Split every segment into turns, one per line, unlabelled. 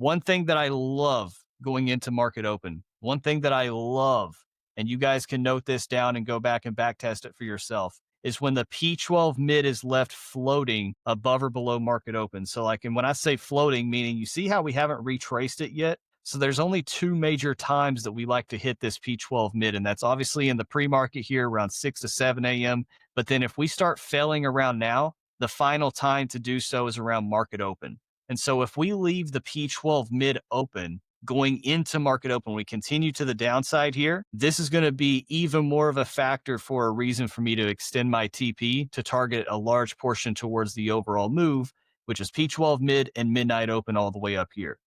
One thing that I love going into market open, one thing that I love, and you guys can note this down and go back and back test it for yourself, is when the P12 mid is left floating above or below market open. So like, and when I say floating, meaning you see how we haven't retraced it yet. So there's only two major times that we like to hit this P12 mid, and that's obviously in the pre-market here around 6 to 7 a.m. But then if we start failing around now, the final time to do so is around market open. And so if we leave the P12 mid open going into market open, we continue to the downside here, this is going to be even more of a factor for a reason for me to extend my TP to target a large portion towards the overall move, which is P12 mid and midnight open all the way up here.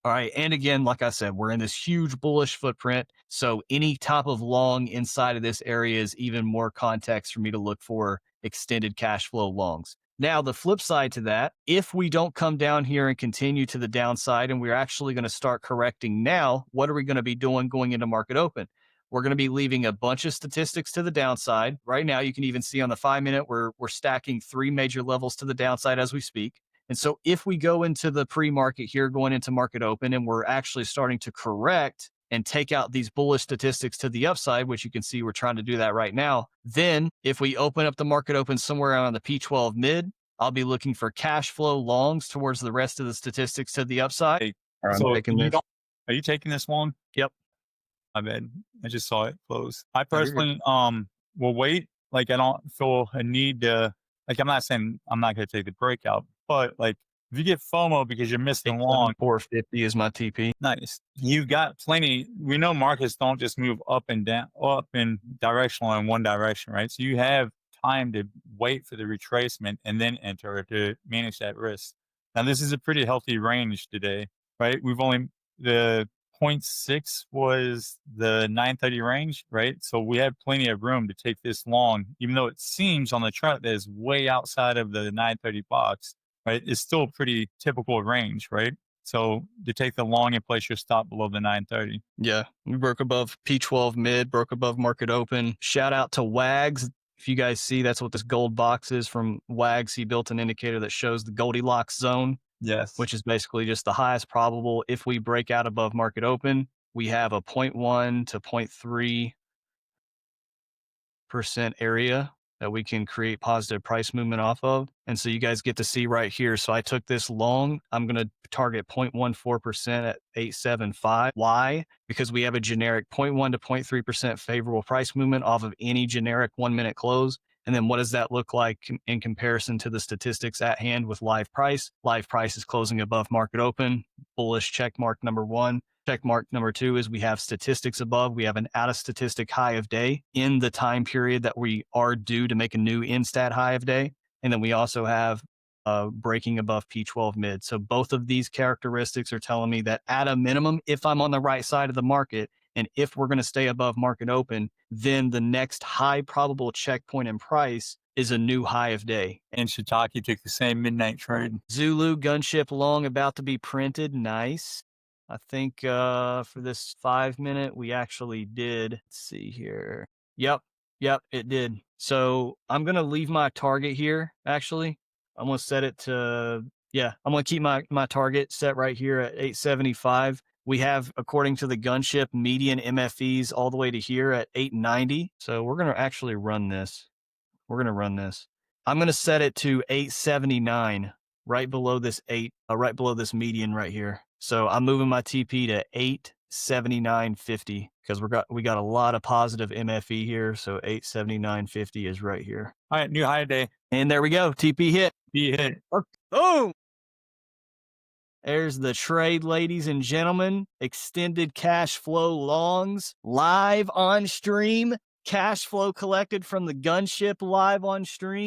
All right. And again, like I said, we're in this huge bullish footprint. So any type of long inside of this area is even more context for me to look for extended cash flow longs. Now, the flip side to that, if we don't come down here and continue to the downside and we're actually going to start correcting now, what are we going to be doing going into market open? We're going to be leaving a bunch of statistics to the downside. Right now, you can even see on the 5-minute, we're stacking 3 major levels to the downside as we speak. And so if we go into the pre-market here, going into market open, and we're actually starting to correct and take out these bullish statistics to the upside, which you can see we're trying to do that right now, then if we open up the market open somewhere around the P12 mid, I'll be looking for cash flow longs towards the rest of the statistics to the upside.
Hey,
Or I'm
so
taking
you
this.
don't, are you taking this long?
Yep.
I bet. I just saw it close. I
Oh, you're good.
personally will wait. Like I don't feel a need to, like I'm not saying I'm not gonna take the breakout, but like if you get FOMO because you're missing long,
450 is my TP.
nice. You got plenty. We know markets don't just move up and down, up and directional in one direction, right? So you have time to wait for the retracement and then enter to manage that risk. Now this is a pretty healthy range today, right? We've only the 0.6 was the 930 range, right? So we have plenty of room to take this long, even though it seems on the chart that is way outside of the 930 box, right? It's still a pretty typical range, right? So to take the long and place your stop below the 930.
Yeah, we broke above P12 mid, broke above market open. Shout out to Wags. If you guys see, that's what this gold box is from Wags. He built an indicator that shows the Goldilocks zone,
Yes.
which is basically just the highest probable. If we break out above market open, we have a 0.1 to 0.3% area that we can create positive price movement off of. And so you guys get to see right here. So I took this long. I'm going to target 0.14% at 875. Why? Because we have a generic 0.1 to 0.3% favorable price movement off of any generic 1-minute close. And then what does that look like in comparison to the statistics at hand with live price? Live price is closing above market open. Bullish check mark number 1. Check mark number 2 is we have statistics above. We have an out of statistic high of day in the time period that we are due to make a new in-stat high of day. And then we also have breaking above P12 mid. So both of these characteristics are telling me that at a minimum, if I'm on the right side of the market, and if we're going to stay above market open, then the next high probable checkpoint in price is a new high of day.
And Shiitake took the same midnight trade.
Zulu gunship long about to be printed. Nice. I think for this 5-minute, we actually did. Let's see here. Yep, it did. So I'm going to leave my target here, actually. I'm going to set it to, I'm going to keep my target set right here at 875. We have, according to the gunship, median MFEs all the way to here at 890. So we're going to actually run this. I'm going to set it to 879, right below this median right here. So I'm moving my TP to 879.50 because we got a lot of positive MFE here. So 879.50 is right here.
All right, new high day.
And there we go. TP hit.
Boom.
There's the trade, ladies and gentlemen. Extended cash flow longs live on stream. Cash flow collected from the gunship live on stream.